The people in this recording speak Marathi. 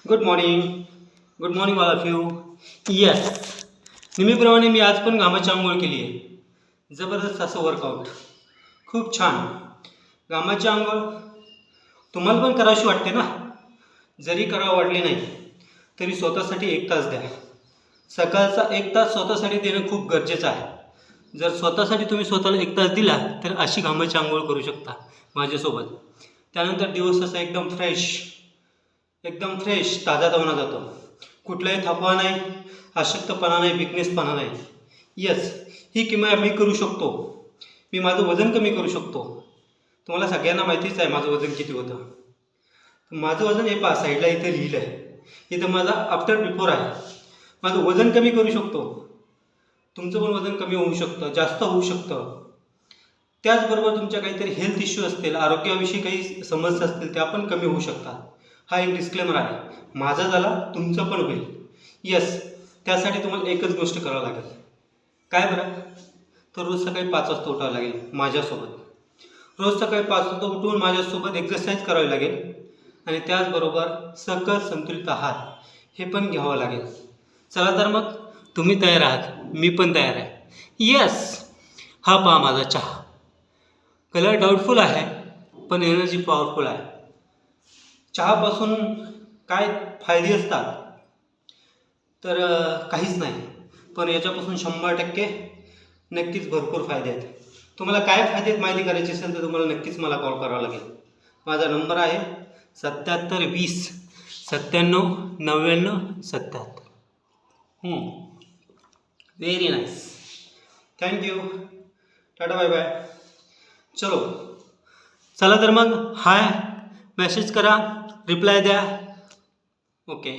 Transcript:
Good morning all of you. Yes, नेहमीप्रमाणे मी आज पण घामाची आंघोळ केली आहे. जबरदस्त असं वर्कआउट, खूप छान. घामाची आंघोळ तुम्हाला पण करावीशी वाटते ना. जरी करावं वाटली नाही तरी स्वतःसाठी 1 तास द्या. सकाळचा 1 तास स्वतःसाठी देणं खूप गरजेचं आहे. जर स्वतःसाठी तुम्ही स्वतःला 1 तास दिला तर अशी घामाची आंघोळ करू शकता माझ्यासोबत. त्यानंतर दिवस असा एकदम फ्रेश ताजातवाना जातो. कुठलाही थकवा नाही, अशक्तपणा नाही, विकनेसपणा नाही. यस, ही किमया मी करू शकतो. मी माझं वजन कमी करू शकतो. तुम्हाला सगळ्यांना माहितीच आहे माझं वजन किती होतं. माझं वजन हे पहा, साईडला इथे लिहिलं आहे. इथं माझा आफ्टर बिफोर आहे. माझं वजन कमी करू शकतो. तुमचं पण वजन कमी होऊ शकतं, जास्त होऊ शकतं. त्याचबरोबर तुमच्या काहीतरी हेल्थ इश्यू असतील, आरोग्याविषयी काही समस्या असतील, त्या पण कमी होऊ शकतात. हा एक डिस्क्लेमर आहे. माझा झाला, तुमचं पण होईल. यस, त्यासाठी तुम्हाला एकच गोष्ट करावं लागेल. काय बरं? तर रोज सकाळी 5 वाजता उठावं लागेल माझ्यासोबत. रोज सकाळी 5 वाजता उठून माझ्यासोबत एक्सरसाइज करावी लागेल आणि त्याचबरोबर सकस संतुलित आहार हे पण घ्यावं लागेल. चला तर मग, तुम्ही तयार आहात, मी पण तयार आहे. येस, हा पहा माझा चहा. कलर डाऊटफुल आहे पण एनर्जी पॉवरफुल आहे. चहापासून काय फायदे असतात तर काहीच नाही, पण याच्यापासून 100% नक्कीच भरपूर फायदे आहेत. तुम्हाला काय फायदे आहेत माहिती करायची असेल तर तुम्हाला नक्कीच मला कॉल करावा लागेल. माझा नंबर आहे 7720 97 99 77. Very nice. Thank you. Tata bye bye. चलो, चला तर मग, हाय मेसेज करा, रिप्लाय द्या. ओके.